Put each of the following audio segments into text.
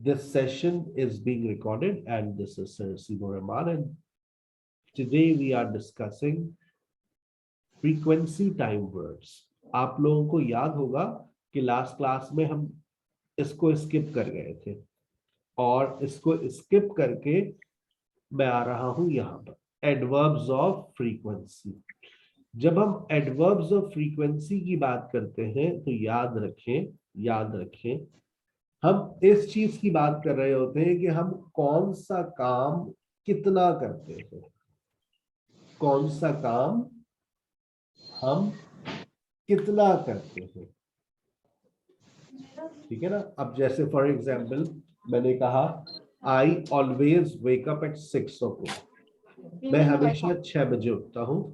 This session is being recorded and this is Sir Simo Rahman, and today we are discussing frequency time words. आप लोगों को याद होगा कि last class में हम इसको स्किप कर गए थे और इसको स्किप करके मैं आ रहा हूं यहाँ पर एडवर्ब्स ऑफ फ्रीक्वेंसी। जब हम एडवर्ब्स ऑफ फ्रीक्वेंसी की बात करते हैं तो याद रखें हम इस चीज की बात कर रहे होते हैं कि हम कौन सा काम कितना करते हैं, कौन सा काम हम कितना करते हैं, ठीक है ना। अब जैसे फॉर एग्जाम्पल मैंने कहा I always wake up at 6 o'clock, मैं हमेशा 6 बजे उठता हूं।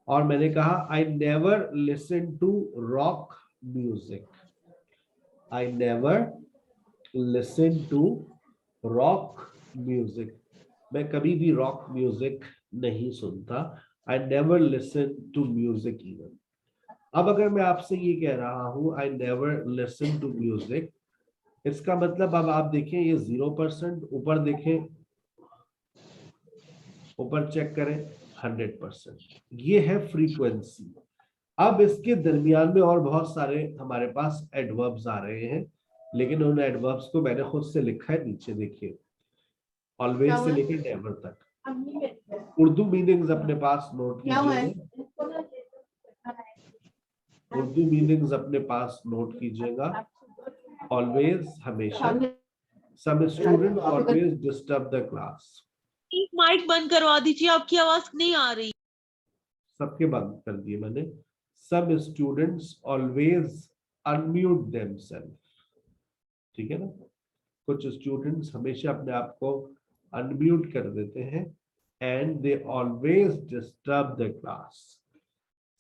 और मैंने कहा I never listen to rock music, I never listen to rock music, मैं कभी भी रॉक म्यूजिक नहीं सुनता। I never listen to music even. अब अगर मैं आपसे ये कह रहा हूं I never listen to music, इसका मतलब अब आप देखें ये 0%, ऊपर देखें, ऊपर चेक करें 100%, ये है फ्रीक्वेंसी। अब इसके दरमियान में और बहुत सारे हमारे पास एडवर्ब्स आ रहे हैं, लेकिन उन एडवर्ब्स को मैंने खुद से लिखा है, नीचे देखिए, ऑलवेज से लेकर नेवर तक। उर्दू मीनिंग्स अपने पास नोट कीजिएगा, उर्दू मीनिंग्स अपने पास नोट कीजिएगा। ऑलवेज हमेशा, some student always disturb the class. Mic बंद करवा दीजिए, आपकी आवाज नहीं आ रही। सबके बंद कर दिए मैंने। सब स्टूडेंट्स ऑलवेज अनम्यूट देमसेल्फ, ठीक है ना। कुछ स्टूडेंट्स हमेशा अपने आप को अनम्यूट कर देते हैं and they always disturb the class.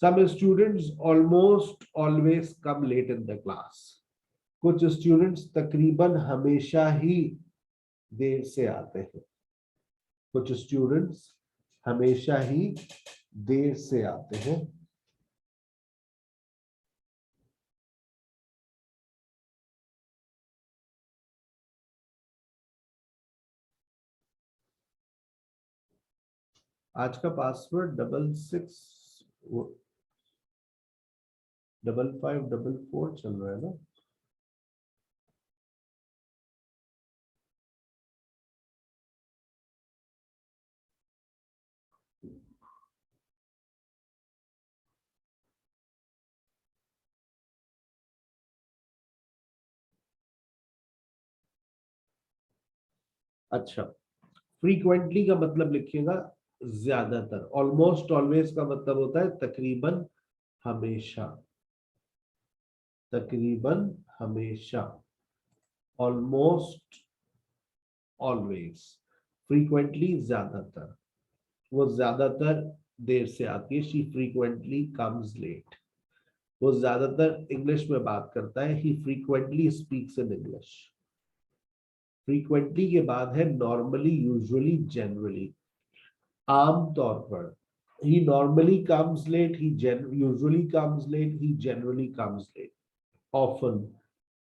Some students almost always come late in the class, कुछ स्टूडेंट्स तकरीबन हमेशा ही देर से आते हैं, कुछ स्टूडेंट्स हमेशा ही देर से आते हैं। आज का पासवर्ड 665544 चल रहा है ना। अच्छा, फ्रीक्वेंटली का मतलब लिखिएगा ज्यादातर। ऑलमोस्ट ऑलवेज का मतलब होता है तकरीबन हमेशा, तकरीबन हमेशा। ऑलमोस्ट ऑलवेज, फ्रीक्वेंटली ज्यादातर, वो ज्यादातर देर से आती है। शी फ्रीक्वेंटली कम्स लेट, वो ज्यादातर इंग्लिश में बात करता है। He frequently speaks in English. Frequently के बाद है नॉर्मली, यूजुअली, जनरली। आमतौर पर, he normally comes late, he usually comes late, he generally comes late। often,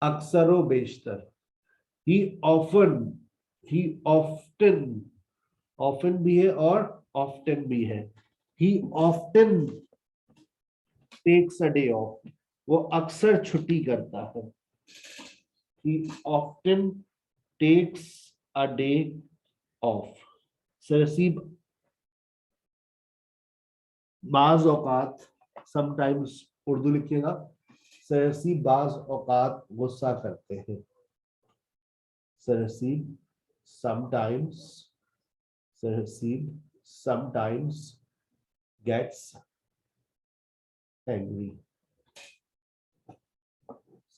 अक्सर व बेशतर। he often, often भी है और often भी है। he often takes a day off, वो अक्सर छुट्टी करता है। he often takes a day off। सरसीब बाज औकात, समटाइम्स उर्दू लिखिएगा, सरसी बाज औकात गुस्सा करते हैं। सरसीब समटाइम्स, सरसीब समटाइम्स गेट्स एंग्री,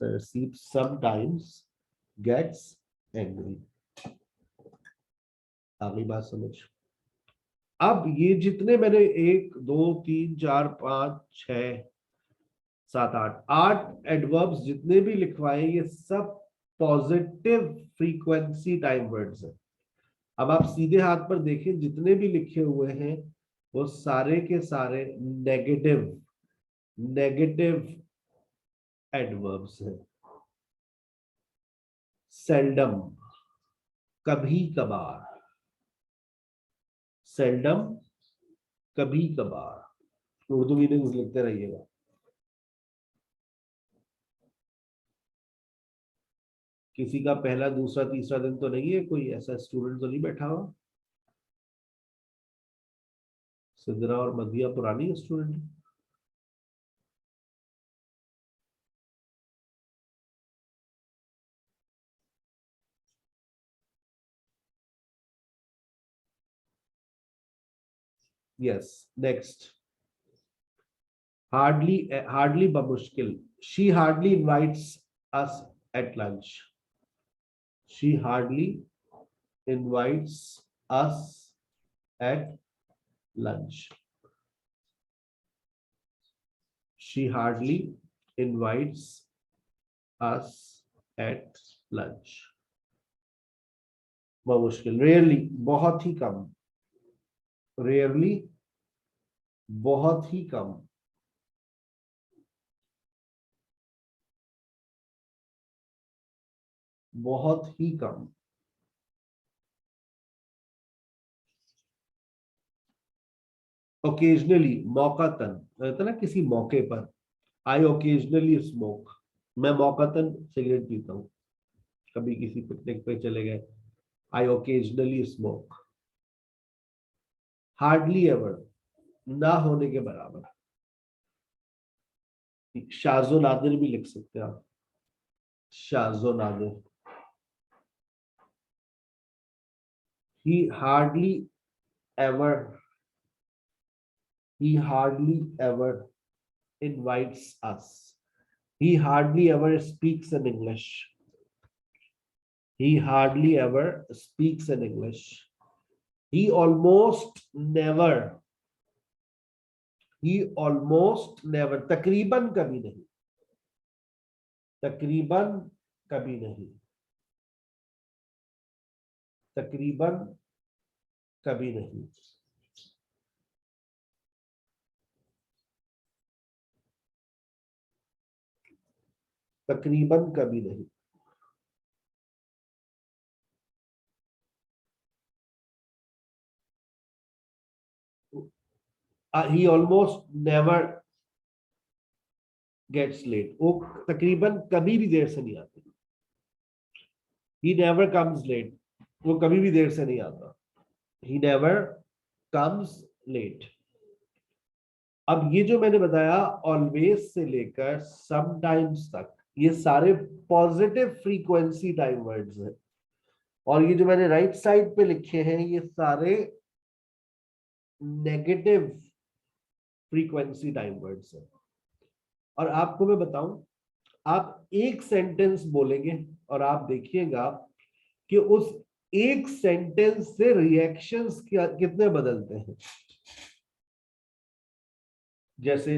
सरसीब समटाइम्स गेट्स एंग्री। आगे बात समझ। अब ये जितने मैंने 1 2 3 4 5 6 7 8 एडवर्ब्स जितने भी लिखवाए, ये सब पॉजिटिव फ्रीक्वेंसी टाइम वर्ड्स हैं। अब आप सीधे हाथ पर देखें, जितने भी लिखे हुए हैं वो सारे के सारे नेगेटिव एडवर्ब्स हैं। सेल्डम, कभी कभार, सेल्डम, कभी कभार। उर्दू मीनिंग्स लिखते रहिएगा। किसी का पहला दूसरा तीसरा दिन तो नहीं है? कोई ऐसा स्टूडेंट तो नहीं बैठा हुआ? सिद्रा और मदिया पुरानी स्टूडेंट। Yes, next. हार्डली बमुश्किल। She hardly invites us at lunch. She hardly invites us at lunch. She hardly invites us at lunch. बहुत मुश्किल। रेयरली, बहुत ही कम। रेयरली, बहुत ही कम। बहुत ही कम। ओकेजनली, मौकातन, रहता ना किसी मौके पर। I occasionally smoke. मैं मौकातन सिगरेट पीता हूँ। कभी किसी पिकनिक पे चले गए, I occasionally smoke. Hardly ever, ना होने के बराबर। शाजो नादिर भी लिख सकते हैं आप। शाजो Nadir. he hardly ever he hardly ever invites us. He hardly ever speaks in English. He hardly ever speaks in English. He almost never, तकरीबन कभी नहीं। तकरीबन कभी नहीं। तकरीबन कभी नहीं। तकरीबन कभी नहीं। He almost never gets late. वो तकरीबन कभी भी देर से नहीं आते। He never comes late. वो कभी भी देर से नहीं आता। He never comes late. अब ये जो मैंने बताया ऑलवेज से लेकर समटाइम्स तक, ये सारे पॉजिटिव फ्रीक्वेंसी टाइम वर्ड्स हैं। और ये जो मैंने राइट साइड पे लिखे हैं ये सारे नेगेटिव फ्रीक्वेंसी टाइम वर्ड्स हैं। और आपको मैं बताऊं, आप एक सेंटेंस बोलेंगे और आप देखिएगा कि उस एक सेंटेंस से रिएक्शंस कितने बदलते हैं। जैसे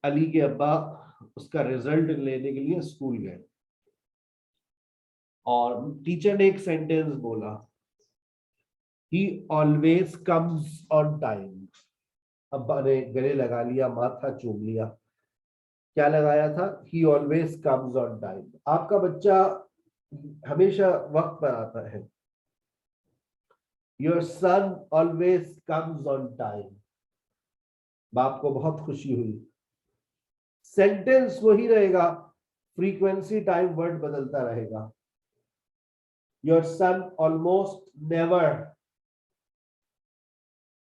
अली के अब्बा उसका रिजल्ट लेने के लिए स्कूल गए और टीचर ने एक सेंटेंस बोला, ही ऑलवेज कम्स ऑन टाइम। अब्बा ने गले लगा लिया, माथा चूम लिया। क्या लगाया था? ही ऑलवेज कम्स ऑन टाइम। आपका बच्चा हमेशा वक्त पर आता है। Your son always comes on time. बाप को बहुत खुशी हुई। सेंटेंस वही रहेगा, फ्रीक्वेंसी टाइम वर्ड बदलता रहेगा। Your son almost never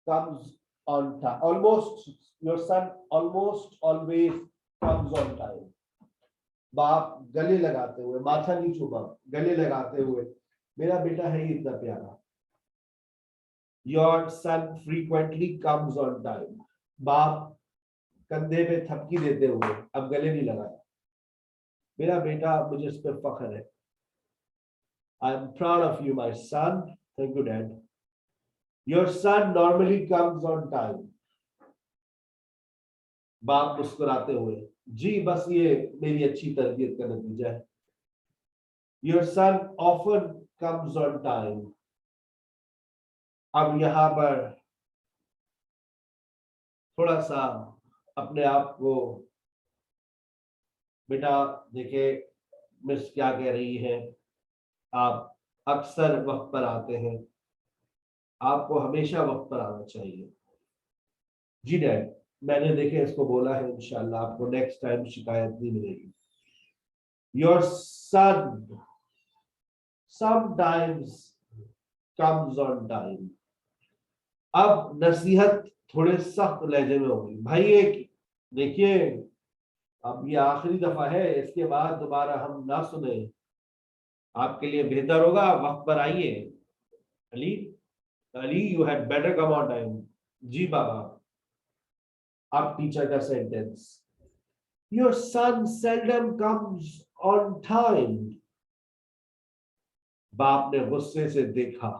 comes on time. Almost, your son almost always comes on time. बाप गले लगाते हुए, माथा नहीं छुपा, गले लगाते हुए, मेरा बेटा है ही इतना प्यारा। Your son frequently comes on time. बाप कंधे पे थपकी देते हुए, अब गले नहीं लगाया, मेरा बेटा, मुझे इस पर फख्र है। I am proud of you my son. Thank you dad. Your son normally comes on time. बाप मुस्कुराते हुए, जी बस ये मेरी अच्छी तरबियत का नतीजा है। Your son often comes on time. अब यहां पर थोड़ा सा अपने आप को, बेटा देखे मिस क्या कह रही है, आप अक्सर वक्त पर आते हैं, आपको हमेशा वक्त पर आना चाहिए। जी डैड, मैंने देखे इसको बोला है, इंशाल्लाह आपको नेक्स्ट टाइम शिकायत नहीं मिलेगी। Your son sometimes comes on time. अब नसीहत थोड़े सख्त लहजे में होगी। भाई एक देखिए, अब ये आखिरी दफा है, इसके बाद दोबारा हम ना सुने, आपके लिए बेहतर होगा आप वक्त पर आइए। Ali, Ali you had better come on time. जी बाबा। अब टीचर का sentence, your son seldom comes on time. बाप ने गुस्से से देखा।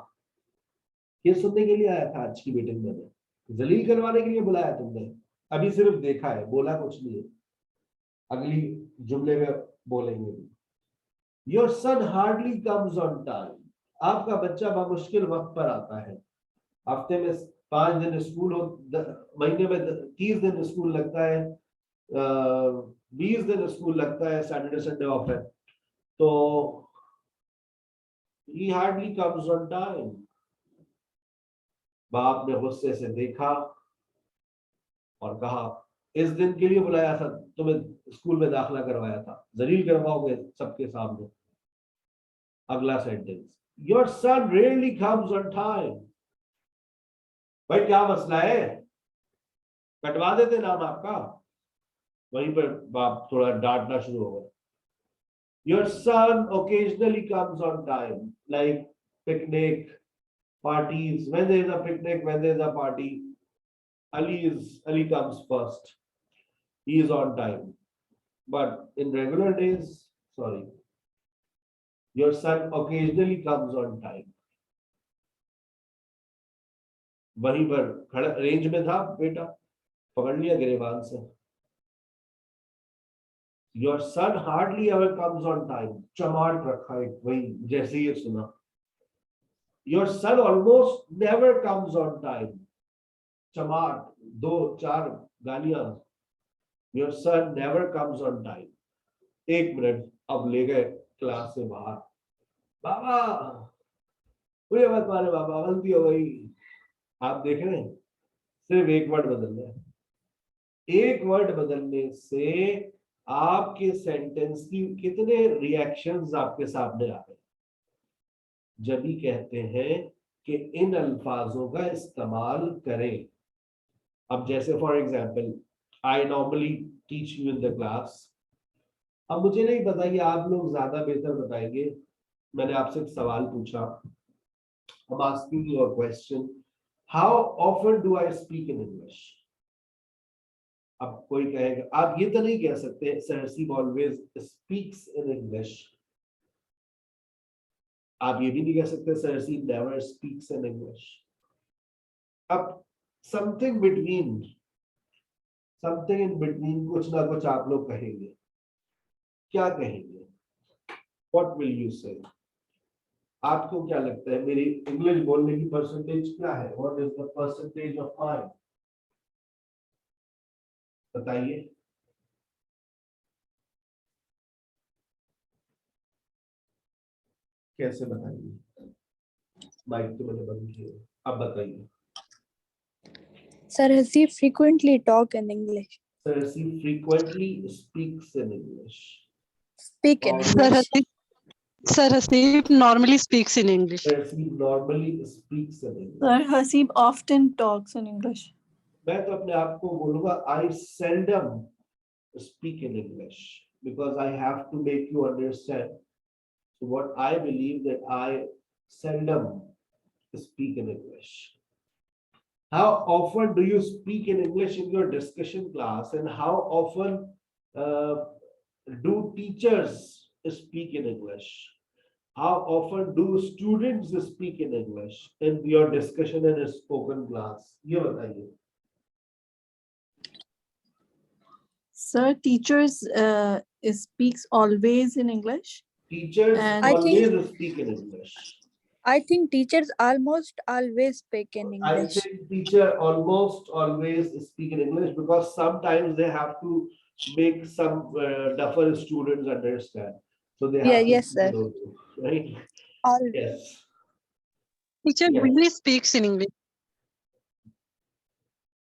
ये सुनने के लिए आया था आज की मीटिंग में, जलील करवाने के लिए बुलाया तुमने? अभी सिर्फ देखा है, बोला कुछ नहीं है, अगली जुमले में बोलेंगे। Your son hardly comes on time. आपका बच्चा बमुश्किल वक्त पर आता है। हफ्ते में 5 दिन स्कूल हो, महीने में 30 दिन स्कूल लगता है, 20 दिन स्कूल लगता है, सैटरडे संडे ऑफ है, तो ही हार्डली कम्स ऑन टाइम। बाप ने गुस्से से देखा और कहा, इस दिन के लिए बुलाया था तुम्हें, स्कूल में दाखिला करवाया था, जलील करवाओगे सबके सामने। अगला sentence, your sun really comes on time. भाई क्या मसला है, कटवा देते नाम आपका। वहीं पर बाप थोड़ा डांटना शुरू हो गया। Your son occasionally comes on time, like picnic parties, when there is a picnic, when there is a party, Ali comes first. He is on time. But in regular days, sorry, your son occasionally comes on time. वहीं पर खड़ा range में था बेटा, पकड़ लिया गिरेबान से। Your son hardly ever comes on time. चमाट रखा है वही, जैसे ही सुना। Your son almost never comes on time. चमाट, 2-4 गालियां। Your son never comes on time. 1 minute, अब ले गए क्लास से बाहर। बाबा मुझे मत मारे बाबा, गलती हो गई। आप देख रहे हैं, सिर्फ एक वर्ड बदलना है। एक वर्ड बदलने से आपके सेंटेंस की कितने रिएक्शंस आपके सामने आ रहे हैं। जब ही कहते हैं कि इन अल्फाजों का इस्तेमाल करें। अब जैसे for example, I normally teach you in the class. अब मुझे नहीं पता, ये आप लोग ज्यादा बेहतर बताएंगे। मैंने आपसे एक सवाल पूछा, I'm asking you a question. How often do I speak in English? अब कोई कहेगा, आप ये तो नहीं कह सकते sir Sahib always speaks in English. आप ये भी नहीं कह सकते sir Sahib never speaks in English. अब something in between कुछ ना कुछ आप लोग कहेंगे। क्या कहेंगे? What will you say? आपको क्या लगता है मेरी इंग्लिश बोलने की परसेंटेज क्या है? What is the percentage of mine? बताइए। कैसे बताइए? माइक तो मैंने बंद किया, अब बताइए। Sir Hasib frequently talk in English. Sir Hasib frequently speaks in English. Speak in Sir English. Sir Hasib normally speaks in English. Sir Hasib normally speaks in English. Sir Hasib often talks in English. मैं तो अपने आप को बोलूंगा, I seldom speak in English because I have to make you understand. So what I believe that I seldom speak in English. How often do you speak in English in your discussion class, and how often do teachers speak in English? How often do students speak in English in your discussion and spoken class? ये बताइए। Sir, teachers speaks always in English. Teachers And I always speak in English. I think teachers almost always speak in I English. think teacher almost always speak in English because sometimes they have to make some tougher students understand. So they have to Yes, speak sir. in Urdu, right? Always. Yes. Teacher Yes. really speaks in English.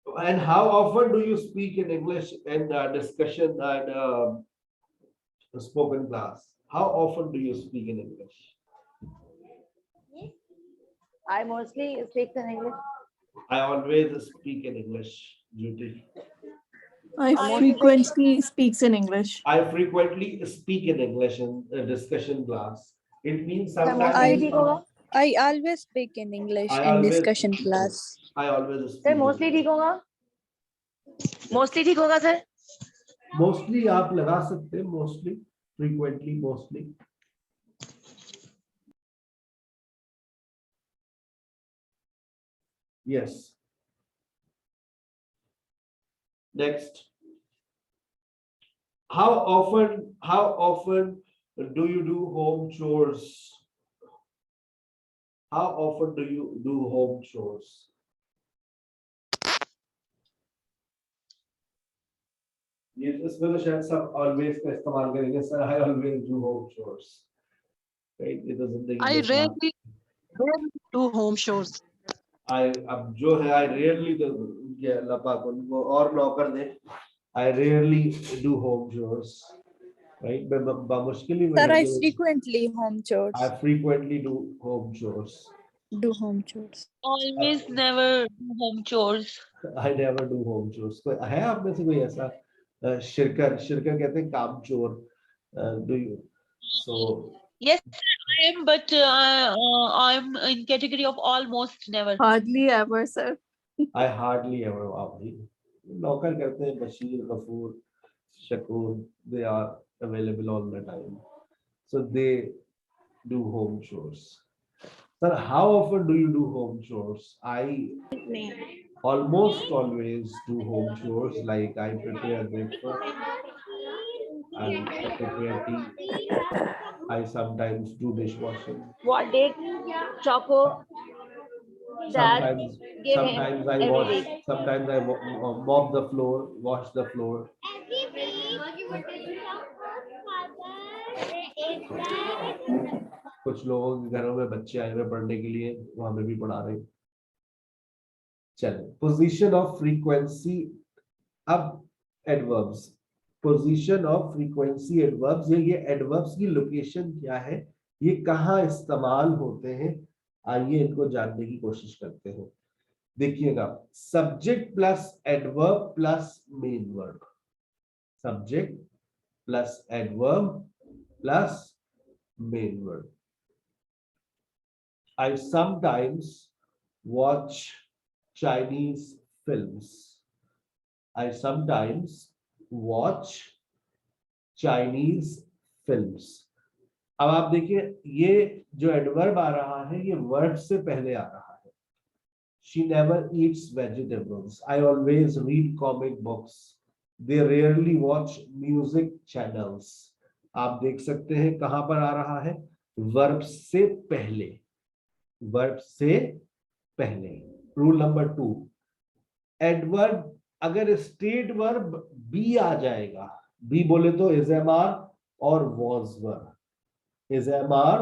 And how often do you speak in English in discussion and spoken class? How often do you speak in English? I mostly speak in English. I always speak in English, Judy. I I frequently speaks in English. I frequently speak in English in a discussion class. It means Sir, sometimes mostly ठीक होगा? I always speak in English I in always- discussion class. I always speak. Sir, in mostly English. ठीक होगा? Mostly ठीक होगा sir? Mostly आप लगा सकते हैं, mostly, frequently, mostly. Yes. Next. How often do you do home chores? How often do you do home chores? ये इसमें तो शायद सब always का इस्तेमाल करेंगे sir. I always do home chores. Right? ये तो जिंदगी I में इस्तेमाल- rarely do home chores. अब जो है I rarely do ये लपा को उनको और नौकर दे. I rarely do home chores. Right? मैं मुश्किल ही Sir, I में frequently home chores. I frequently do home chores. Do home chores. Always never do home chores. I never do home chores. कोई है आप में से कोई ऐसा शिरकर कहते हैं काम चोर. Do you? So Yes, sir, I am, but I'm in category of almost never. Hardly ever, sir. I hardly ever नौकर करते हैं. Bashir, Ghafoor, Shakoor, they are available all the time. So they do home chores. Sir, how often do you do home chores? I almost always do home chores, like I prepare breakfast, I prepare tea, I sometimes do dishwashing. What did Choco dad Sometimes, give him sometimes I every wash, week? sometimes I mop the floor, wash the floor. कुछ लोगों के घरों में बच्चे आए हुए पढ़ने के लिए, वहां पे भी पढ़ा रहे. चलो, पोजीशन ऑफ फ्रीक्वेंसी. अब adverbs, position of frequency adverbs. ये एडवर्ब्स की लोकेशन क्या है, ये कहाँ इस्तेमाल होते हैं, आइए इनको जानने की कोशिश करते हैं. देखिएगा, subject plus adverb plus main verb. Subject plus adverb plus main word. I sometimes watch Chinese films. I sometimes watch Chinese films. अब आप देखिए, ये जो एडवर्ब आ रहा है ये वर्ब से पहले आ रहा है. She never eats vegetables. I always read comic books. They rarely watch music channels. आप देख सकते हैं कहां पर आ रहा है, वर्ब से पहले. वर्ब से पहले. रूल नंबर 2, एडवर्ब अगर स्टेट वर्ब बी आ जाएगा, बी बोले तो इज एम आर और was verb. Is am are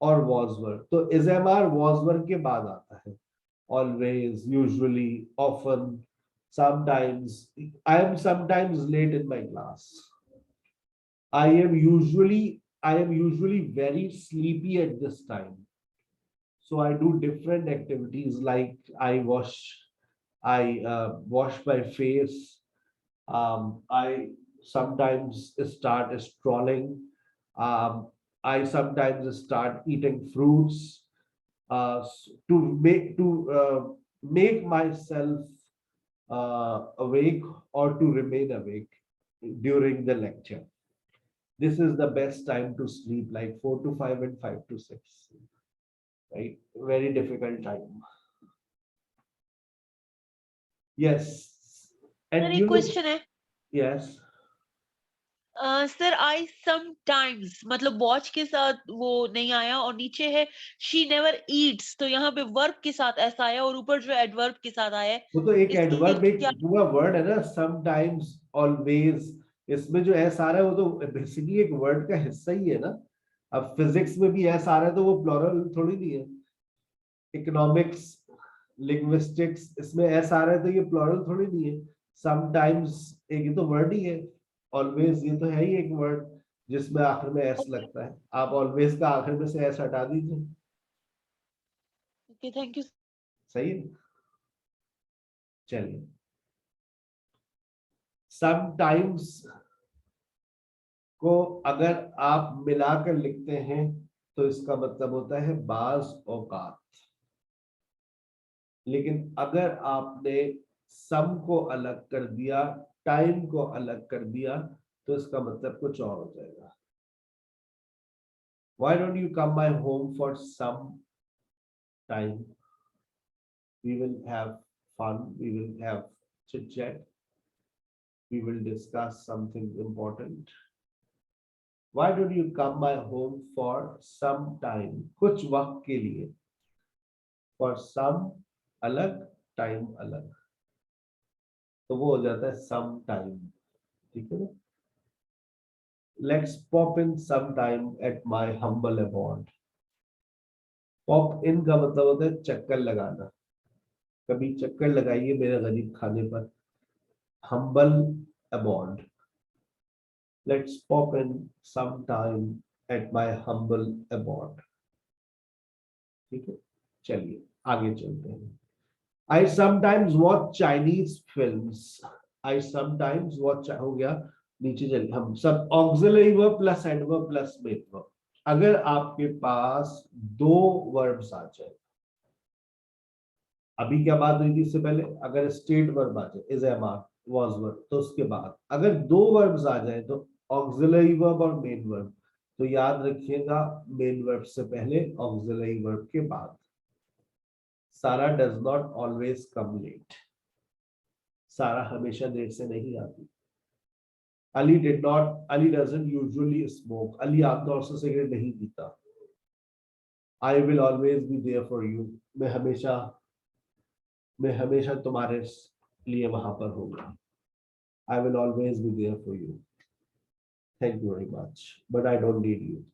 और वॉज वर्ब. तो is am are was verb के बाद आता है always, usually, often, sometimes. I am sometimes late in my class. I am usually very sleepy at this time. So I do different activities like I wash my face. I sometimes start strolling. I sometimes start eating fruits to make myself awake or to remain awake during the lecture. This is the best time to sleep, like 4 to 5 and 5 to 6. Right? Very difficult time. Yes. Sir, And एक question है. yes. Sir, I sometimes मतलब watch के साथ वो नहीं आया और नीचे है she never eats, तो यहाँ पे verb के साथ ऐसा आया और ऊपर जो adverb के साथ आया है. वो तो एक इसके एडवर्ब, एक क्या- पूरा वर्ड है ना. समटाइम्स, ऑलवेज, इसमें जो है सारा वो तो बेसिकली एक वर्ड का हिस्सा ही है ना. अब फिजिक्स में भी एस आ रहा है तो वो प्लूरल थोड़ी नहीं है, इकोनॉमिक्स, लिंग्विस्टिक्स, इसमें एस आ रहा है तो ये प्लूरल थोड़ी नहीं है। समटाइम्स एक ये तो वर्ड ही है, ऑलवेज ये तो है ही एक वर्ड जिसमें आखिर में एस लगता है। आप ऑलवेज का आखिर में से एस हटा दीजिए, ओके, थैंक यू। सही है। चलिए, समटाइम्स को अगर आप मिलाकर लिखते हैं तो इसका मतलब होता है बाज औकात। लेकिन अगर आपने सम को अलग कर दिया, टाइम को अलग कर दिया, तो इसका मतलब कुछ और हो जाएगा। Why don't you come my home for some time? We will have fun, we will have chit chat, we will discuss something important. Why don't you come my home for some time? कुछ वक्त के लिए, for some अलग, time अलग, तो वो हो जाता है some time, ठीक है ना? Let's pop in some time at my humble abode. Pop in का मतलब होता है चक्कर लगाना, कभी चक्कर लगाइए मेरे गरीब खाने पर। Humble abode. Let's pop in some time at my humble abode. ठीक है, चलिए आगे चलते हैं। I sometimes watch Chinese films. I sometimes watch, हो गया। नीचे चलिए, हम सब auxiliary verb plus adverb plus main verb। अगर आपके पास दो वर्ब्स आ जाए, अभी क्या बात हुई थी इससे पहले, अगर स्टेट वर्ब आ जाए, is, am, are, was verb, तो उसके बाद अगर दो वर्ब्स आ जाए तो ऑक्सिलरी वर्ब और मेन वर्ब, तो याद रखिएगा मेन वर्ब से पहले, ऑक्सिलरी वर्ब के बाद। Sara does not always come late, Sara हमेशा देर से नहीं आती। Ali doesn't usually smoke, Ali आमतौर से सिगरेट नहीं पीता। I will always be there for you, मैं हमेशा तुम्हारे लिए वहां पर होगा। I will always be there for you. Thank you very much, but I don't need you.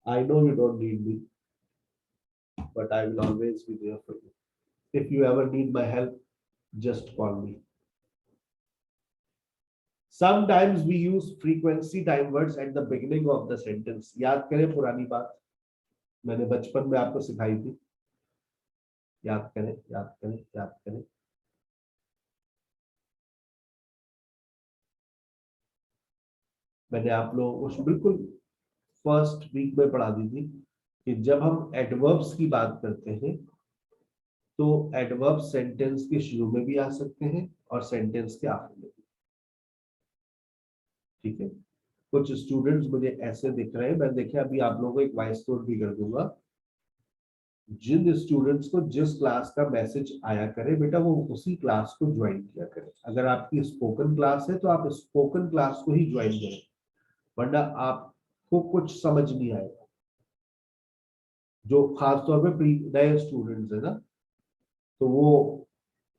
I know you don't need me, but I will always be there for you. If you ever need my help, just call me. Sometimes we use frequency time words at the beginning of the sentence. याद करें पुरानी बात, मैंने बचपन में आपको सिखाई थी। याद करें, याद करें, याद करें। मैंने आप लोगों को बिल्कुल फर्स्ट वीक में पढ़ा दी थी कि जब हम एडवर्ब्स की बात करते हैं तो एडवर्ब सेंटेंस के शुरू में भी आ सकते हैं और सेंटेंस के आखिर में भी। ठीक है, कुछ स्टूडेंट्स मुझे ऐसे दिख रहे हैं, मैं देखिए अभी आप लोगों को एक वॉइस नोट भी कर दूंगा। जिन स्टूडेंट्स को जिस क्लास का मैसेज आया करे बेटा, वो उसी क्लास को ज्वाइन किया करें। अगर आपकी स्पोकन क्लास है तो आप स्पोकन क्लास को ही ज्वाइन करें, वरना आपको कुछ समझ नहीं आएगा। जो खासतौर पे नए स्टूडेंट्स है ना, तो वो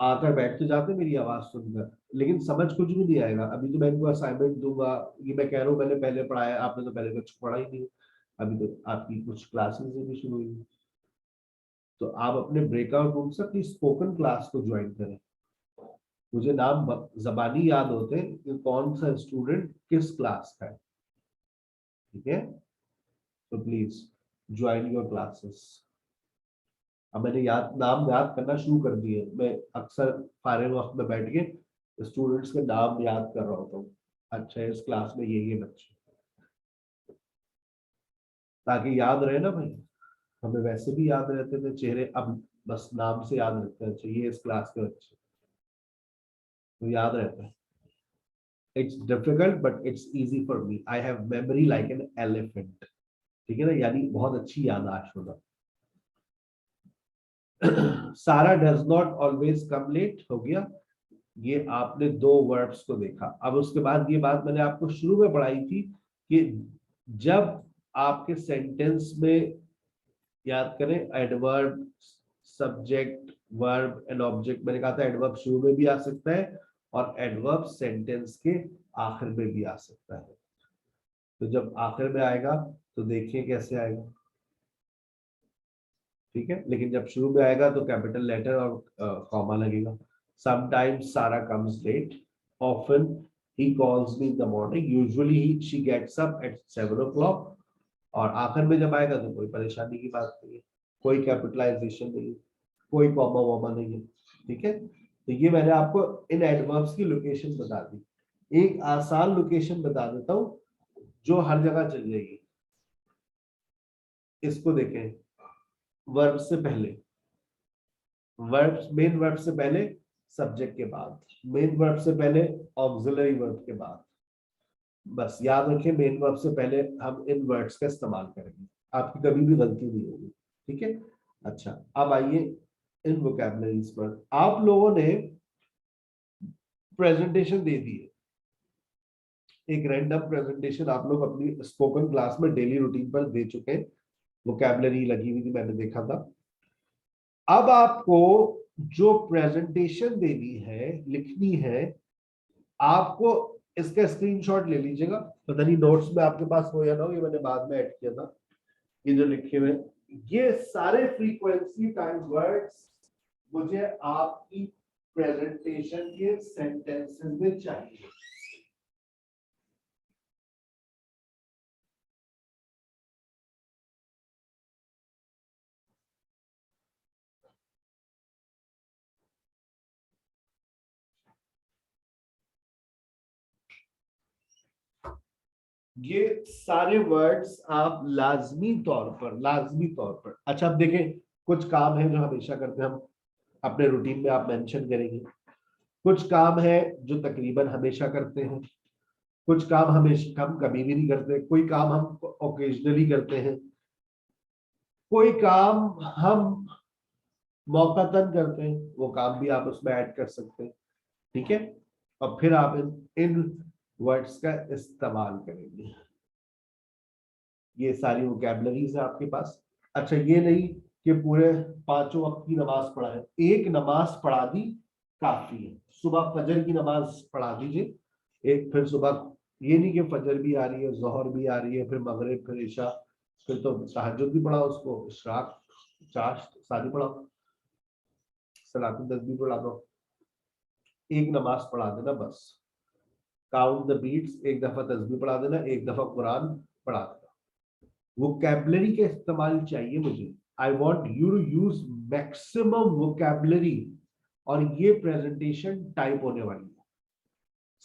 आकर बैठ तो जाते मेरी आवाज सुनकर, लेकिन समझ कुछ भी नहीं आएगा। अभी तो मैं इनको असाइनमेंट दूंगा, ये मैं कह रहा हूँ मैंने पहले पढ़ाया, आपने तो पहले कुछ पढ़ा ही नहीं, अभी तो आपकी कुछ क्लासेस भी शुरू हुई। तो आप अपने ब्रेकआउट रूम से अपनी स्पोकन क्लास को ज्वाइन करें। मुझे नाम जबानी याद होते हैं कि कौन सा स्टूडेंट किस क्लास का है, ठीक है? तो प्लीज ज्वाइन योर क्लासेस। अब मैंने नाम याद करना शुरू कर दिए। मैं अक्सर फारिग वक्त में बैठ के स्टूडेंट्स के नाम याद कर रहा होता हूँ। अच्छा, इस क्लास में ये बच्चे, ताकि याद रहे ना भाई। हमें वैसे भी याद रहते थे चेहरे, अब बस नाम से याद रखते हैं। अच्छा, ये इस क्लास के बच्चे, तो याद रहता है। It's difficult but it's easy for me. I have memory like an elephant, ठीक है ना, यानी बहुत अच्छी याददाश्त होना। Sara does not always come late हो गया। ये आपने दो वर्ब्स को देखा। अब उसके बाद ये बात मैंने आपको शुरू में पढ़ाई थी कि जब आपके सेंटेंस में, याद करें, adverb, subject, verb and object, मैंने कहा था एडवर्ब शुरू में भी आ सकता है और एडवर्ब सेंटेंस के आखिर में भी आ सकता है। तो जब आखिर में आएगा तो देखिए कैसे आएगा, ठीक है। लेकिन जब शुरू में आएगा तो कैपिटल लेटर और कॉमा लगेगा। Sometimes Sara comes late, often he calls me in the morning, usually she gets up at 7 o'clock। और आखिर में जब आएगा तो कोई परेशानी की बात नहीं है, कोई कैपिटलाइजेशन नहीं है, कोई कॉमा वॉमा नहीं है, ठीक है। तो ये मैंने आपको इन एडवर्ब्स की लोकेशन बता दी। एक आसान लोकेशन बता देता हूं जो हर जगह चल जाएगी। इसको देखें, वर्ब से पहले, वर्ब, मेन वर्ब से पहले सब्जेक्ट के बाद, मेन वर्ब से पहले ऑक्सिलरी वर्ब के बाद। बस याद रखें, मेन वर्ब से पहले हम इन वर्ड्स का इस्तेमाल करेंगे, आपकी कभी भी गलती नहीं होगी, ठीक है। अच्छा, अब आइए इन वोकैबुलरीज पर। आप लोगों ने प्रेजेंटेशन दे दी है, एक रैंडम प्रेजेंटेशन आप लोग अपनी स्पोकन क्लास में डेली रूटीन पर दे चुके हैं, वोकैबुलरी लगी हुई थी, मैंने देखा था। अब आपको जो प्रेजेंटेशन देनी है, लिखनी है, आपको इसका स्क्रीनशॉट ले लीजिएगा। पता नहीं नोट्स में आपके पास हो या ना हो, ये मैंने बाद में ऐड किया था। ये जो लिखे हुए, ये सारे फ्रीक्वेंसी टाइम वर्ड्स मुझे आपकी प्रेजेंटेशन के सेंटेंसेस में चाहिए। ये सारे वर्ड्स आप लाजमी तौर पर, अच्छा अब देखें, कुछ काम है जो हमेशा करते हैं हम, अपने रूटीन में आप मेंशन करेंगे। कुछ काम है जो तकरीबन हमेशा करते हैं, कुछ काम हमेशा हम कभी भी नहीं करते, कोई काम हम ओकेजनली करते हैं, कोई काम हम मौकातन करते हैं, वो काम भी आप उसमें ऐड कर सकते हैं, ठीक है। और फिर आप इन वर्ड्स का इस्तेमाल करेंगे। ये सारी वोकैबुलरीज है आपके पास। अच्छा, ये नहीं कि पूरे 5 वक्त की नमाज पढ़ा है, एक नमाज पढ़ा दी काफी है। सुबह फजर की नमाज पढ़ा दीजिए एक, फिर सुबह, ये नहीं कि फजर भी आ रही है, जोहर भी आ रही है, फिर मगरिब, फिर इशा, फिर तो तहज्जुद भी पढ़ा, उसको इशराक, चाश सारी पढ़ाओ, सलातुल तस्बीह पढ़ा दो, एक नमाज पढ़ा देना बस। काउंट द बीट्स, एक दफा तस्बीह पढ़ा देना, एक दफा कुरान पढ़ा देना। वोकैबुलरी के इस्तेमाल चाहिए मुझे, I want you to use maximum vocabulary. और ये प्रेजेंटेशन टाइप होने वाली है।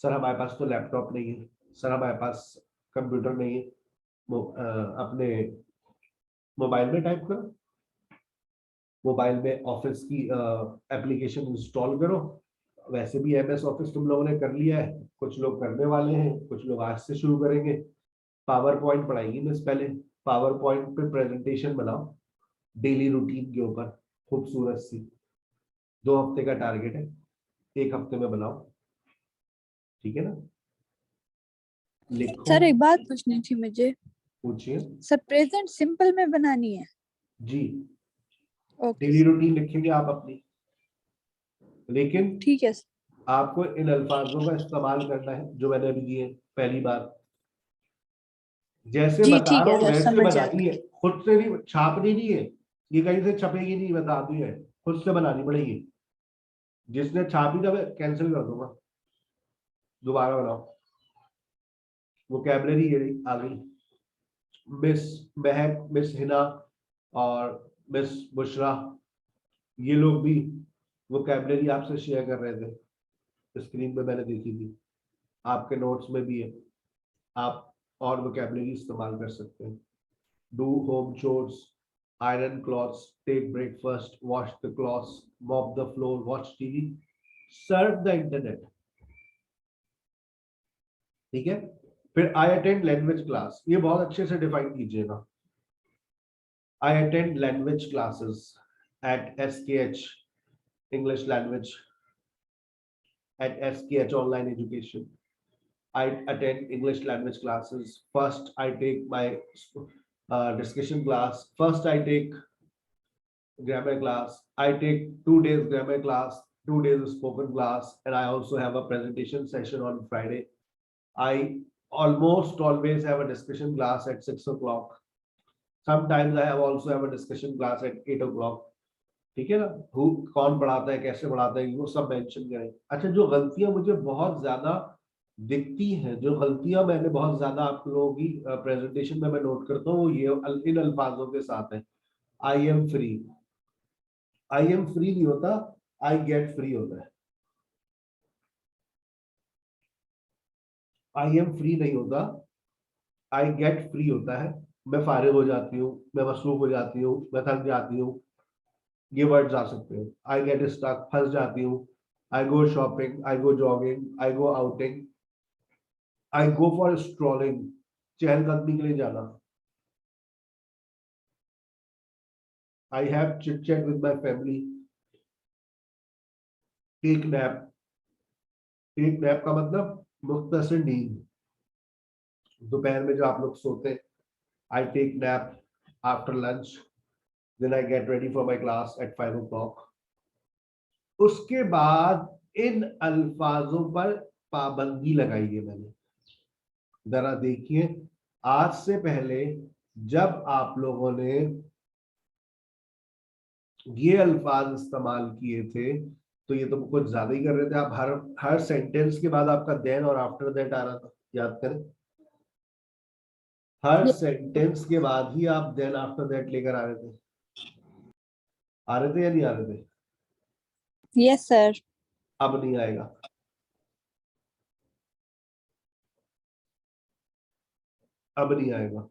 सर हमारे पास तो लैपटॉप नहीं है, सर हमारे पास कंप्यूटर नहीं है, अपने मोबाइल में टाइप करो, मोबाइल में ऑफिस की एप्लीकेशन इंस्टॉल करो। वैसे भी MS ऑफिस तुम लोगों ने कर लिया है, कुछ लोग करने वाले हैं, कुछ लोग आज से शुरू करेंगे। पावर पॉइंट पढ़ाएगी मिस, पहले पावर पॉइंट पे प्रेजेंटेशन बनाओ डेली रूटीन के ऊपर, खूबसूरत सी। 2 हफ्ते का टारगेट है, 1 हफ्ते में बनाओ, ठीक है ना। लिखो। सर एक बात पूछनी थी मुझे। पूछिए। सर प्रेजेंट सिंपल में बनानी है? जी, ओके डेली रूटीन लिखेंगे आप अपनी, लेकिन ठीक है सर। आपको इन अल्फाजों का इस्तेमाल करना है जो मैंने अभी दिए पहली बार। जैसे जी बता ठीक रहा है हूँ सर, वैसे समझ बनानी है, खुद से नहीं, छापनी नहीं है, ये कहीं से छपेगी नहीं, बता दी है, खुद से बनानी पड़ेगी। जिसने छापी था मैं कैंसिल कर दूंगा, दोबारा बनाओ। वोकैबुलरी ये आ गई, मिस महक, मिस हिना और मिस बुशरा, ये लोग भी वोकैबुलरी आपसे शेयर कर रहे थे, स्क्रीन पे मैंने देखी थी, आपके नोट्स में भी है, आप और वोकैबुलरी इस्तेमाल कर सकते हैं। Do home chores, iron clothes, take breakfast, wash the clothes, mop the floor, watch TV, surf the internet, ठीक है। फिर I attend language class, ये बहुत अच्छे से डिफाइन कीजिएगा। I attend language classes at SKH English language, at SKH online education. I attend English language classes. First, I take my discussion class. First, I take grammar class. I take 2 days grammar class, 2 days spoken class, and I also have a presentation session on Friday. I almost always have a discussion class at 6 o'clock. Sometimes I have also have a discussion class at 8 o'clock. ठीक है ना, कौन पढ़ाता है, कैसे पढ़ाता है, वो सब मेंशन करें। अच्छा, जो गलतियां मुझे बहुत ज्यादा दिखती हैं, जो गलतियां मैंने बहुत ज्यादा आप लोगों की प्रेजेंटेशन में मैं नोट करता हूँ, वो ये इन अल्फाजों के साथ है। I M free, I am free नहीं होता, आई गेट फ्री होता है। आई एम फ्री नहीं होता, आई गेट फ्री होता है। मैं फारिग हो जाती हूँ, मैं मसरूफ हो जाती हूँ, मैं थक जाती हूँ, ये वर्ड्स आ सकते हैं। आई गेट स्टक, फंस जाती हूँ। I go shopping, I go jogging, I go outing, I go for strolling, चहलकदमी के लिए जाना। I have chit chat with my family, take nap. Take nap का मतलब मुख्तसर नींद, दोपहर में जो आप लोग सोते हैं। I take nap after lunch, then I get ready for my class at 5 o'clock. उसके बाद इन अल्फाजों पर पाबंदी लगाई है मैंने। जरा देखिए, आज से पहले जब आप लोगों ने ये अल्फाज इस्तेमाल किए थे तो ये तो कुछ ज्यादा ही कर रहे थे। आप हर सेंटेंस के बाद आपका देन और आफ्टर दैट आ रहा था, याद करें। हर सेंटेंस के बाद ही आप देन आफ्टर दैट लेकर आ रहे थे। आ रहे थे या नहीं आ रहे थे? Yes, sir. अब नहीं आएगा। अब नहीं आएगा।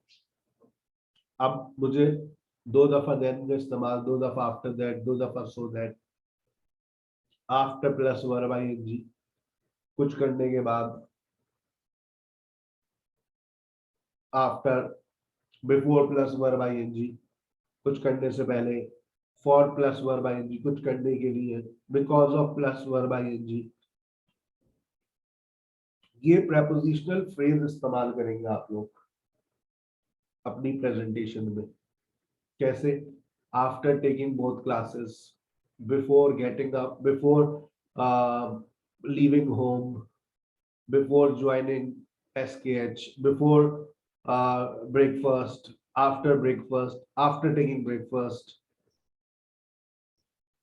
अब मुझे 2 दफा देन का इस्तेमाल, 2 दफा आफ्टर दैट, 2 दफा so that, after plus verb I N G, कुछ करने के बाद, after, before plus verb I N G, कुछ करने से पहले, फॉर प्लस वर्ब आईएनजी, कुछ करने के लिए, because of plus verb I N G. ये प्रेपोजिशनल फ्रेज इस्तेमाल करेंगे आप लोग अपनी प्रेजेंटेशन में। कैसे? After taking both classes, before getting up, before leaving home, before joining SKH, before breakfast, after breakfast, after taking breakfast,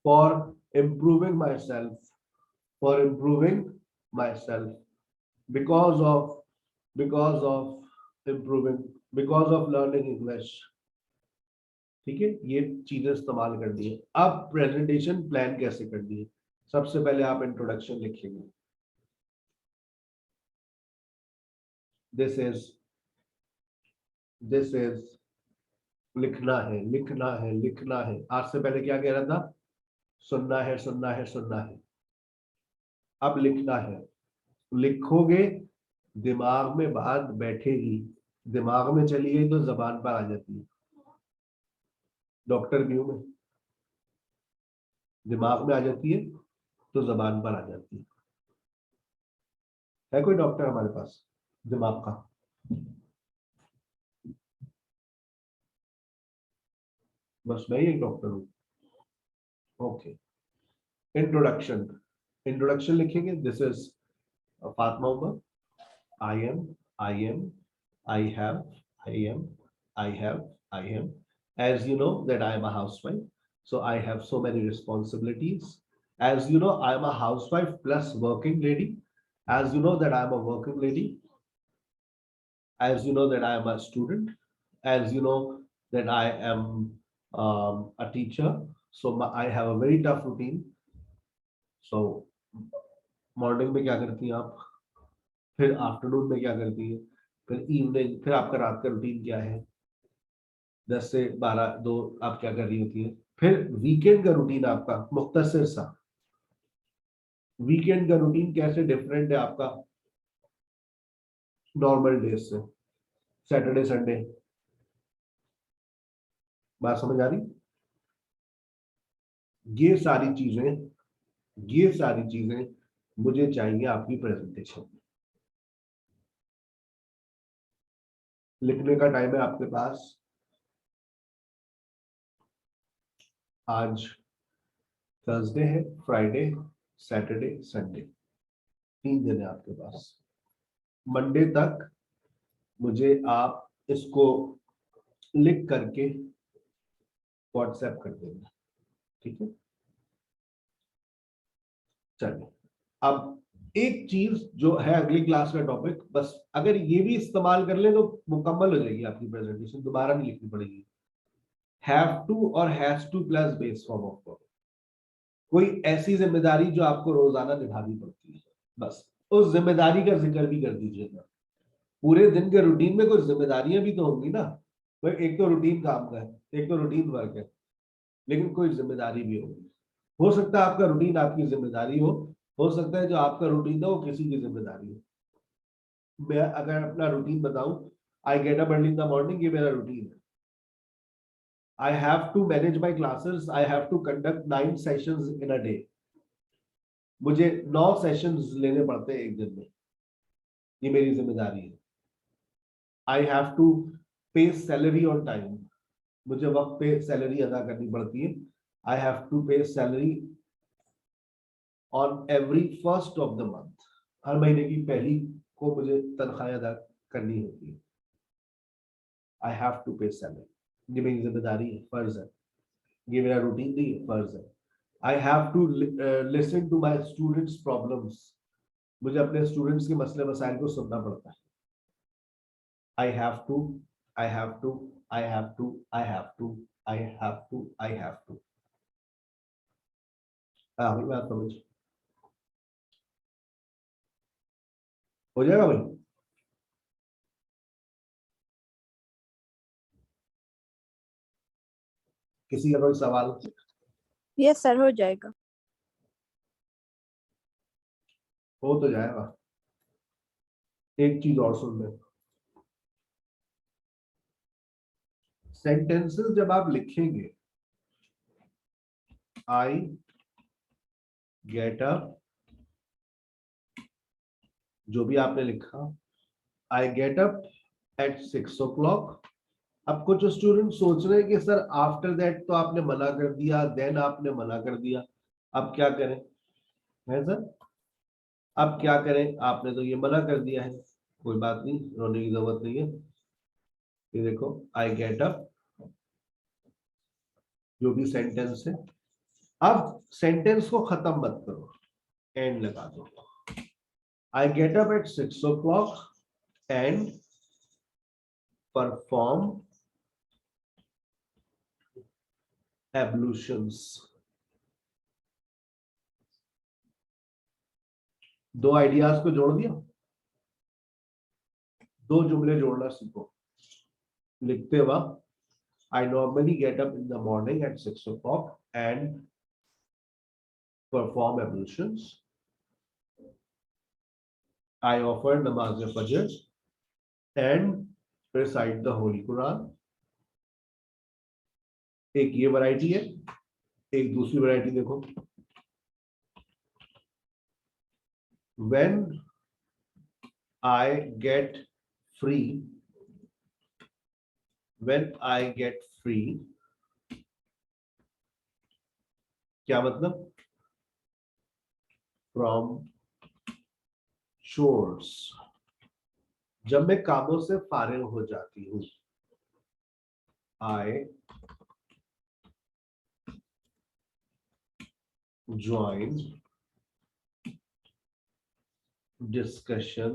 for improving myself, for improving myself, because of improving, because of learning English. ठीक है, ये चीजें इस्तेमाल कर दी है। अब presentation plan कैसे कर दी है? सबसे पहले आप इंट्रोडक्शन लिखेंगे। दिस इज लिखना है, लिखना है, लिखना है। आज से पहले क्या कह रहा था? सुनना है, सुनना है, सुनना है। अब लिखना है। लिखोगे, दिमाग में बात बैठेगी, दिमाग में चली गई तो जबान पर आ जाती है। डॉक्टर व्यू में दिमाग में आ जाती है तो जबान पर आ जाती है कोई डॉक्टर हमारे पास दिमाग का? बस मैं ही एक डॉक्टर हूँ। Okay, introduction. इंट्रोडक्शन लिखेंगे। This is Fatima Umar, I am, I am, I have, I am, I have, I am. As you know that I am a housewife, so I have so many responsibilities. As you know, I am a housewife plus working lady. As you know that I am a working lady. As you know that I am a student. As you know that I am a teacher. So I have a very tough routine. So morning में क्या करती हैं आप, फिर afternoon में क्या करती है, फिर इवनिंग, फिर आपका रात का रूटीन क्या है, 10 से 12 2 आप क्या कर रही होती है, फिर वीकेंड का रूटीन आपका मुख्तसर सा। वीकेंड का रूटीन कैसे डिफरेंट है आपका नॉर्मल डेज से, सैटरडे संडे। बात समझ आ रही? ये सारी चीजें मुझे चाहिए आपकी प्रेजेंटेशन में। लिखने का टाइम है आपके पास आज थर्सडे है, फ्राइडे, सैटरडे, संडे, 3 दिन है आपके पास। मंडे तक मुझे आप इसको लिख करके व्हाट्सएप कर देना, ठीक है। चलिए, अब एक चीज जो है अगली क्लास का टॉपिक, बस अगर ये भी इस्तेमाल कर ले तो मुकम्मल हो जाएगी आपकी प्रेजेंटेशन, दोबारा नहीं लिखनी पड़ेगी। हैव टू और has two plus base form of verb, कोई ऐसी जिम्मेदारी जो आपको रोजाना निभानी पड़ती है, बस उस जिम्मेदारी का जिक्र भी कर दीजिएगा। पूरे दिन के रूटीन में कुछ जिम्मेदारियां भी तो होंगी ना, एक तो रूटीन काम का है, एक तो रूटीन वर्क है, लेकिन कोई जिम्मेदारी भी होगी। हो सकता है आपका रूटीन आपकी जिम्मेदारी हो सकता है जो आपका रूटीन है वो किसी की जिम्मेदारी हो। मैं अगर अपना रूटीन बताऊं, I get up early in the morning, ये मेरा रूटीन है। I have to manage my classes. I have to conduct 9 sessions in a day. मुझे 9 सेशंस लेने पड़ते हैं एक दिन में, ये मेरी जिम्मेदारी है। I have to pay salary on time. मुझे वक्त पे सैलरी अदा करनी पड़ती है। I have to pay salary on every first of the month. हर महीने की पहली को मुझे तनख्वाह अदा करनी होती है। I have to pay salary. ये मेरी जिम्मेदारी है, फर्ज है, ये मेरा रूटीन नहीं है, फर्ज है। I have to listen to my students problems, मुझे अपने स्टूडेंट्स के मसले मसाइल को सुनना पड़ता है। I have to, I have to, I have to, I have to, I have to, I have to. अभी बात समझ हो जाएगा भाई? किसी का कोई सवाल? यस सर, हो जाएगा। हो तो जाएगा। एक चीज और सुन ले, सेंटेंसेस जब आप लिखेंगे, आई गेट अप, जो भी आपने लिखा, I get up at 6 o'clock। अब कुछ स्टूडेंट सोच रहे हैं कि सर आफ्टर दैट तो आपने मना कर दिया, देन आपने मना कर दिया, अब क्या करें? है सर, अब क्या करें? आपने तो ये मना कर दिया है, कोई बात नहीं, रोने की जरूरत नहीं है। ये देखो, आई गेट अप, जो भी सेंटेंस है, अब सेंटेंस को खत्म मत करो, एंड लगा दो। I get up at 6 o'clock and perform ablutions। 2 ideas को जोड़ दिया, 2 जुमले जोड़ना सीखो। लिखते वक्त, I normally get up in the morning at 6 o'clock and perform ablutions. I offer namaz-e-fajr and recite the Holy Quran. एक ये वैरायटी है, एक दूसरी वैरायटी देखो, when I get free, क्या मतलब? from chores, जब मैं कामों से फारिग हो जाती हूँ, I join discussion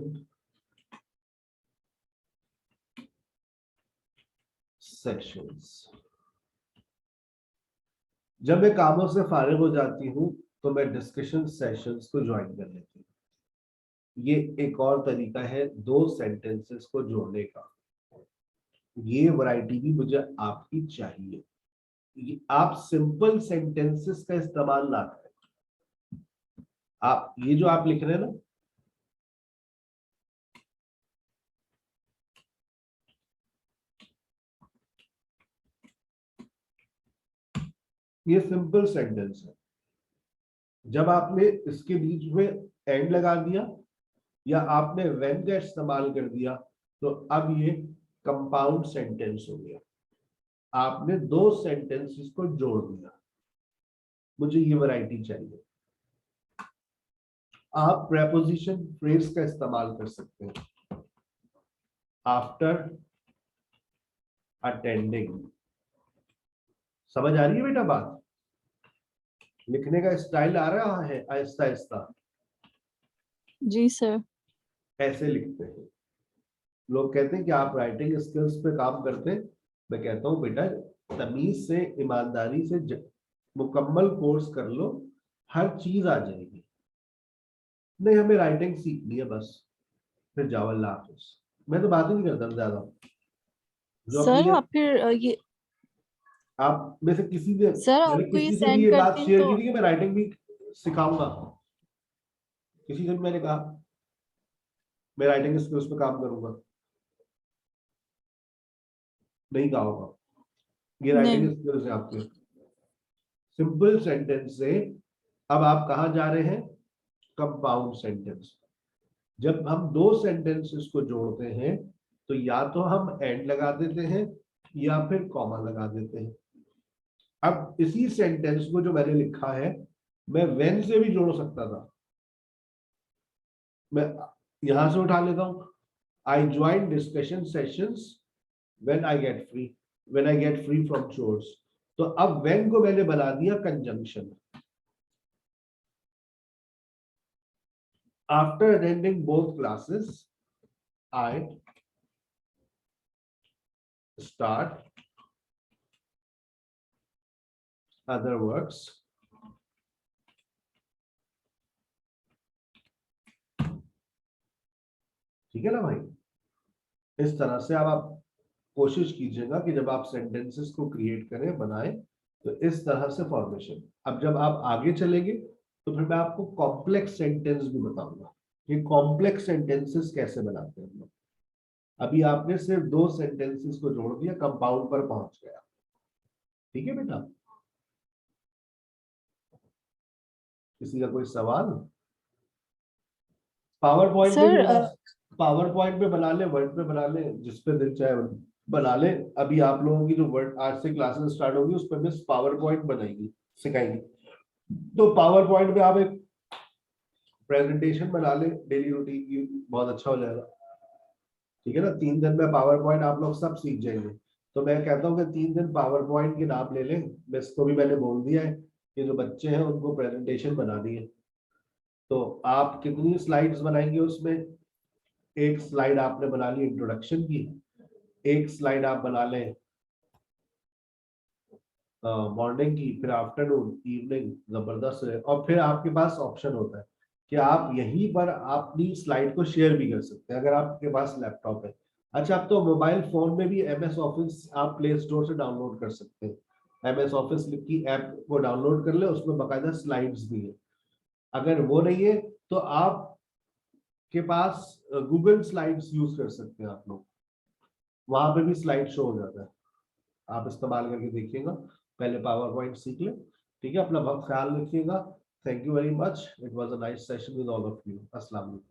sessions। जब मैं कामों से फारिग हो जाती हूँ तो मैं डिस्कशन सेशंस को ज्वाइन कर लेती हूँ। ये एक और तरीका है 2 सेंटेंसेस को जोड़ने का। ये वैरायटी भी मुझे आपकी चाहिए। आप सिंपल सेंटेंसेस का इस्तेमाल ना करें। आप ये जो आप लिख रहे हैं ना, ये सिंपल सेंटेंस है। जब आपने इसके बीच में एंड लगा दिया या आपने व्हेन का इस्तेमाल कर दिया तो अब ये कंपाउंड सेंटेंस हो गया। आपने 2 सेंटेंसेस को जोड़ दिया। मुझे ये वैरायटी चाहिए। आप प्रेपोजिशन फ्रेज का इस्तेमाल कर सकते हैं। After attending. समझ आ रही है बेटा बात? लिखने का स्टाइल आ रहा है आहिस्ता आहिस्ता? जी सर। ऐसे लिखते हैं। लोग कहते हैं कि आप राइटिंग स्किल्स पे काम करते हैं। मैं कहता हूँ बेटा तमीज से, ईमानदारी से मुकम्मल कोर्स कर लो, हर चीज आ जाएगी। नहीं हमें राइटिंग सीखनी है बस, फिर जावल्ला हाफिज। मैं तो बात ही नहीं करता ज्यादा। जो सर अपनी आप फिर ये आप में से किसी ने, सर मैंने आपको ये किसी से भी सेंड ये बात करती हूँ शेयर तो की थी कि मैं राइटिंग भी सिखाऊंगा। किसी दिन मैंने कहा मैं राइटिंग स्किल्स पे काम करूंगा? नहीं कहा होगा। ये राइटिंग नहीं। स्किल्स है आपके। सिंपल सेंटेंस से अब आप कहाँ जा रहे हैं? Compound sentence. जब हम दो सेंटेंसेस को जोड़ते हैं तो या तो हम एंड लगा देते हैं या फिर कॉमा लगा देते हैं। अब इसी सेंटेंस को जो मैंने लिखा है मैं व्हेन से भी जोड़ सकता था। मैं यहां से उठा लेता हूं, I join discussion sessions when I get free, when I get free from chores. तो अब व्हेन को मैंने बना दिया conjunction. After attending both classes I start other works ठीक है ना भाई? इस तरह से अब आप कोशिश कीजिएगा कि जब आप सेंटेंसेस को क्रिएट करें, बनाएं, तो इस तरह से फॉर्मेशन। अब जब आप आगे चलेंगे तो फिर मैं आपको कॉम्प्लेक्स सेंटेंस भी बताऊंगा कि कॉम्प्लेक्स सेंटेंसेस कैसे बनाते हैं हम लोग। अभी आपने सिर्फ दो सेंटेंसेस को जोड़ दिया, कंपाउंड पर पहुंच गया। ठीक है बेटा? किसी का कोई सवाल? पावर पॉइंट सर पे पावर पॉइंट पे बना ले, वर्ड पे बना ले, जिस पे दिल चाहे बना ले। अभी आप लोगों की जो वर्ड आज से क्लासेस स्टार्ट होगी उस पर मिस पावर पॉइंट बनाएगी, सिखाएंगी। तो पावर पॉइंट पे आप एक प्रेजेंटेशन बना ले डेली रूटीन की, बहुत अच्छा हो जाएगा। ठीक है ना? 3 दिन में पावर पॉइंट आप लोग सब सीख जाएंगे। तो मैं कहता हूँ कि 3 दिन पावर पॉइंट के नाम ले लें। बस तो भी मैंने बोल दिया है कि जो बच्चे हैं उनको प्रेजेंटेशन बनानी है। तो आप कितनी स्लाइड्स बनाएंगे? उसमें एक स्लाइड आपने बना ली इंट्रोडक्शन की, एक स्लाइड आप बना लें मॉर्निंग की, फिर आफ्टरनून, इवनिंग। जबरदस्त है। और फिर आपके पास ऑप्शन होता है कि आप यहीं पर अपनी स्लाइड को शेयर भी कर सकते हैं अगर आपके पास लैपटॉप है। अच्छा, आप तो मोबाइल फोन में भी MS ऑफिस आप प्ले स्टोर से डाउनलोड कर सकते हैं। MS ऑफिस की ऐप को डाउनलोड कर ले, उसमें बाकायदा स्लाइड्स भी है। अगर वो नहीं है तो आप के पास गूगल स्लाइड्स यूज कर सकते हैं आप लोग, वहां पे भी स्लाइड शो हो जाता है। आप इस्तेमाल करके देखिएगा। पहले पावर पॉइंट सीख लें। ठीक है? अपना बहुत ख्याल रखिएगा। Thank you very much. It was a nice session with all of you. अस्सलाम वालेकुम।